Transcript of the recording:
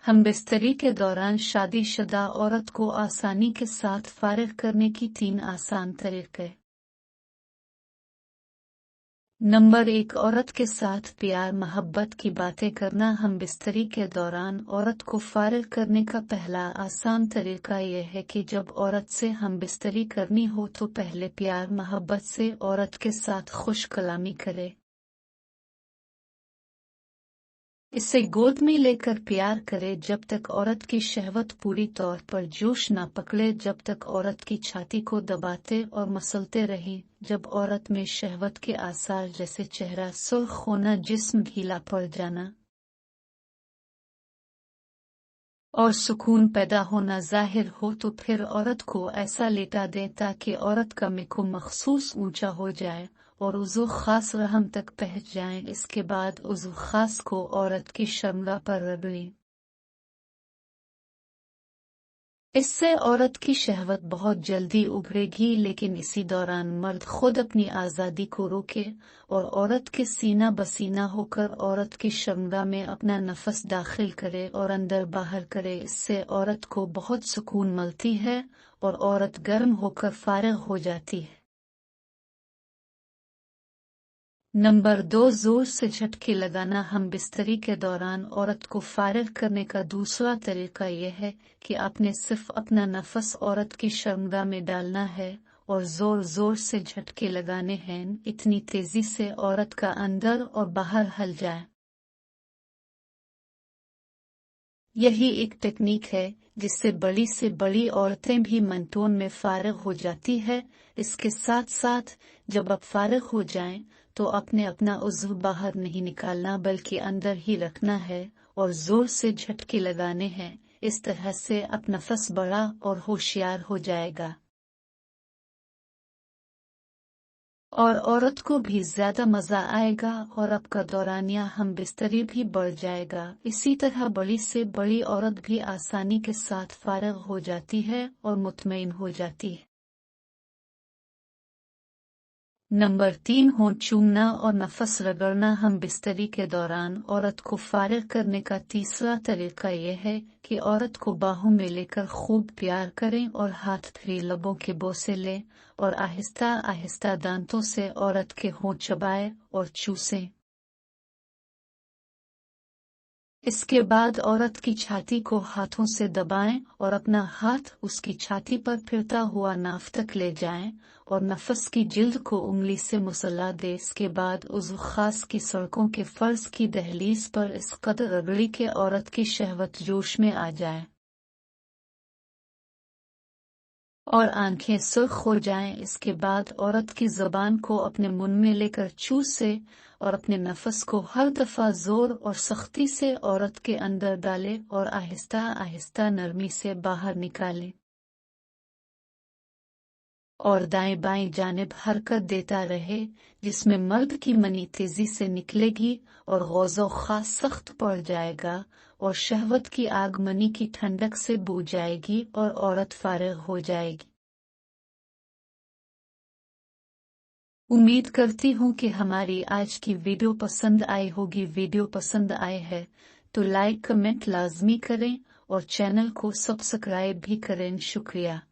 हमबिस्तरी के दौरान शादीशुदा औरत को आसानी के साथ फारिग करने की 3 आसान तरीके। नंबर 1, औरत के साथ प्यार मोहब्बत की बातें करना। हमबिस्तरी के दौरान औरत को फारिग करने का पहला आसान तरीका यह है कि जब औरत से हमबिस्तरी करनी हो तो पहले प्यार मोहब्बत से औरत के साथ खुश कलामी करे। इसे गोद में लेकर प्यार करे जब तक औरत की शहवत पूरी तौर पर जोश न पकड़े, जब तक औरत की छाती को दबाते और मसलते रहे। जब औरत में शहवत के आसार जैसे चेहरा सुर्ख होना, जिस्म ढीला पड़ जाना और सुकून पैदा होना जाहिर हो तो फिर औरत को ऐसा लेटा दे ताकि औरत का मिको मखसूस ऊंचा हो जाए और उज़ू खास रहम तक पहुंच जाए। इसके बाद उज़ू खास को औरत की शर्मगा पर रगड़ें। इससे औरत की शहवत बहुत जल्दी उभरेगी, लेकिन इसी दौरान मर्द खुद अपनी आज़ादी को रोके और औरत के सीना बसीना होकर औरत की शर्मगा में अपना नफस दाखिल करे और अंदर बाहर करे। इससे औरत को बहुत सुकून मिलती है और औरत गर्म होकर फारिग हो जाती है। नंबर 2, जोर से झटके लगाना। हमबिस्तरी के दौरान औरत को फारिग करने का दूसरा तरीका यह है कि आपने सिर्फ अपना नफस औरत की शर्मगा में डालना है और जोर जोर से झटके लगाने हैं, इतनी तेजी से औरत का अंदर और बाहर हिल जाए। यही एक टेक्निक है जिससे बड़ी से बड़ी औरतें भी मंटोन में फारिग हो जाती है। इसके साथ साथ जब आप फारिग हो जाएं तो आपने अपना उज़्व बाहर नहीं निकालना बल्कि अंदर ही रखना है और जोर से झटके लगाने हैं। इस तरह से आप नफस बड़ा और होशियार हो जाएगा और औरत को भी ज्यादा मजा आएगा और आपका दौरानिया हमबिस्तरी भी बढ़ जाएगा। इसी तरह बड़ी से बड़ी औरत भी आसानी के साथ फारिग हो जाती है और मुतमईन हो जाती है। नंबर 3, होंठ चूमना और नफस रगड़ना। हमबिस्तरी के दौरान औरत को फारिग करने का तीसरा तरीका यह है कि औरत को बाहों में लेकर खूब प्यार करें और हाथ फिर लबों के बोसे लें और आहिस्ता आहिस्ता दांतों से औरत के होंठ चबाएं और चूसें। इसके बाद औरत की छाती को हाथों से दबाएं और अपना हाथ उसकी छाती पर फिरता हुआ नाफ तक ले जाएं और नफस की जिल्द को उंगली से मुसल्ला दे। इसके बाद उज़्व खास की सड़कों के फर्ज की दहलीज पर इस कदर रगड़ी के औरत की शहवत जोश में आ जाए और आंखें सुर्ख हो जाएं। इसके बाद औरत की ज़बान को अपने मुंह में लेकर चूसे और अपने नफस को हर दफा जोर और सख्ती से औरत के अंदर डाले और आहिस्ता आहिस्ता नरमी से बाहर निकाले और दाएं बाएं जानिब हरकत देता रहे, जिसमें मर्द की मनी तेजी से निकलेगी और गौज़ो खास सख्त पड़ जाएगा और शहवत की आग मनी की ठंडक से बुझ जाएगी और औरत फारिग हो जाएगी। उम्मीद करती हूँ कि हमारी आज की वीडियो पसंद आई होगी। वीडियो पसंद आए है तो लाइक कमेंट लाजमी करें और चैनल को सब्सक्राइब भी करें। शुक्रिया।